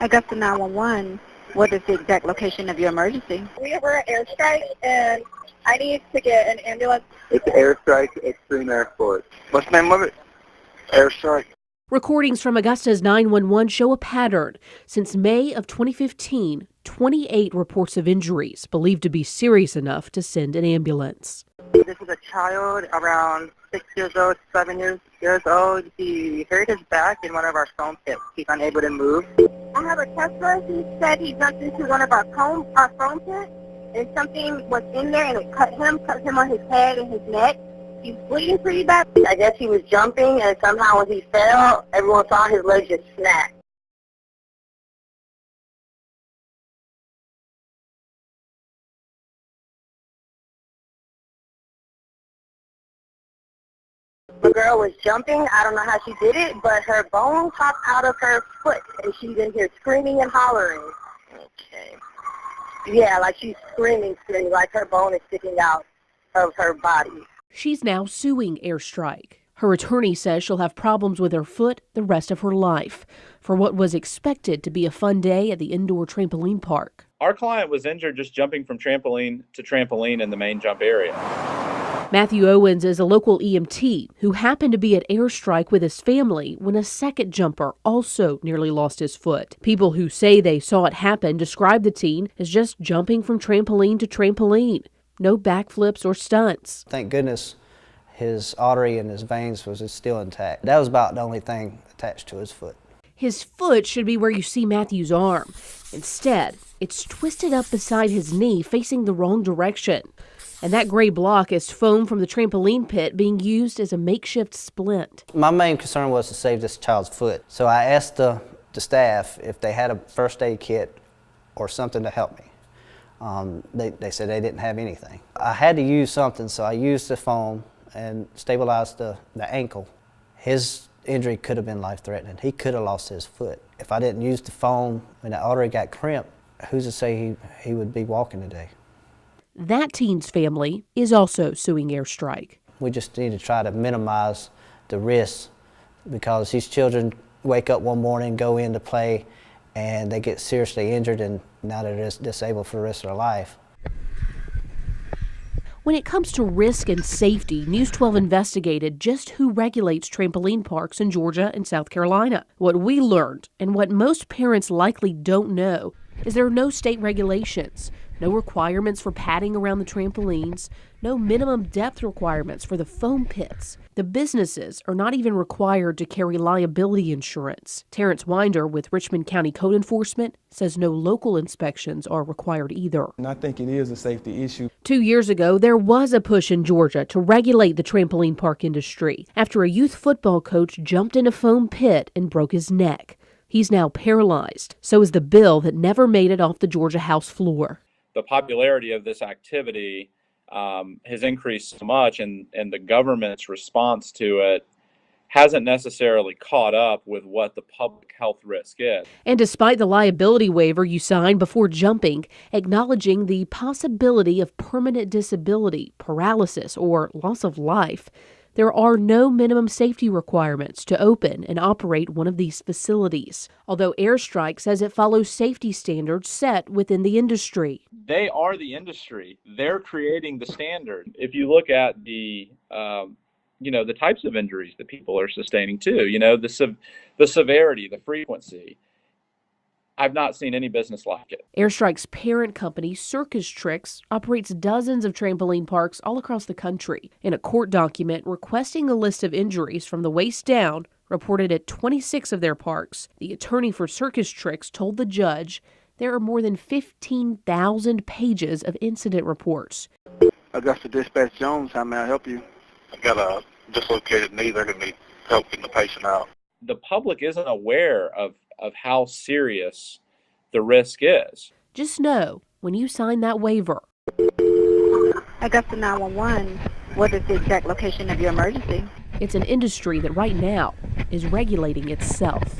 Augusta 911, what is the exact location of your emergency? We were at airstrike, and I need to get an ambulance. It's Airstrike Extreme Air Force. What's the name of it? Airstrike. Recordings from Augusta's 911 show a pattern. Since May of 2015, 28 reports of injuries believed to be serious enough to send an ambulance. This is a child around 6 years old, 7 years old. He hurt his back in one of our foam pits. He's unable to move. I have a tester. He said he jumped into one of our foam pits, and something was in there, and it cut him on his head and his neck. He's bleeding pretty bad. I guess he was jumping, and somehow when he fell, everyone saw his legs just snap. The girl was jumping. I don't know how she did it, but her bone popped out of her foot, and she's in here screaming and hollering. Okay. Yeah, like she's screaming, like her bone is sticking out of her body. She's now suing Airstrike. Her attorney says she'll have problems with her foot the rest of her life for what was expected to be a fun day at the indoor trampoline park. Our client was injured just jumping from trampoline to trampoline in the main jump area. Matthew Owens is a local EMT who happened to be at Airstrike with his family when a second jumper also nearly lost his foot. People who say they saw it happen describe the teen as just jumping from trampoline to trampoline. No backflips or stunts. Thank goodness his artery and his veins was still intact. That was about the only thing attached to his foot. His foot should be where you see Matthew's arm. Instead, it's twisted up beside his knee, facing the wrong direction. And that gray block is foam from the trampoline pit being used as a makeshift splint. My main concern was to save this child's foot. So I asked the staff if they had a first aid kit or something to help me. They said they didn't have anything. I had to use something, so I used the foam and stabilized the ankle. His injury could have been life-threatening. He could have lost his foot. If I didn't use the foam when the artery got crimped, who's to say he would be walking today? That teen's family is also suing Airstrike. We just need to try to minimize the risks because these children wake up one morning, go in to play, and they get seriously injured, and now they're just disabled for the rest of their life. When it comes to risk and safety, News 12 investigated just who regulates trampoline parks in Georgia and South Carolina. What we learned, and what most parents likely don't know, is there are no state regulations, no requirements for padding around the trampolines, no minimum depth requirements for the foam pits. The businesses are not even required to carry liability insurance. Terrence Winder with Richmond County Code Enforcement says no local inspections are required either. And I think it is a safety issue. 2 years ago, there was a push in Georgia to regulate the trampoline park industry after a youth football coach jumped in a foam pit and broke his neck. He's now paralyzed. So is the bill that never made it off the Georgia House floor. The popularity of this activity has increased so much, and the government's response to it hasn't necessarily caught up with what the public health risk is. And despite the liability waiver you sign before jumping, acknowledging the possibility of permanent disability, paralysis, or loss of life, there are no minimum safety requirements to open and operate one of these facilities, although Airstrike says it follows safety standards set within the industry. They are the industry. They're creating the standard. If you look at the types of injuries that people are sustaining too, the severity, the frequency, I've not seen any business like it. Airstrike's parent company, Circus Tricks, operates dozens of trampoline parks all across the country. In a court document requesting a list of injuries from the waist down reported at 26 of their parks, the attorney for Circus Tricks told the judge there are more than 15,000 pages of incident reports. Augusta Dispatch Jones, how may I help you? I've got a dislocated knee. They're going to need help getting the patient out. The public isn't aware of how serious the risk is. Just know, when you sign that waiver. Augusta 911, what is the exact location of your emergency? It's an industry that right now is regulating itself.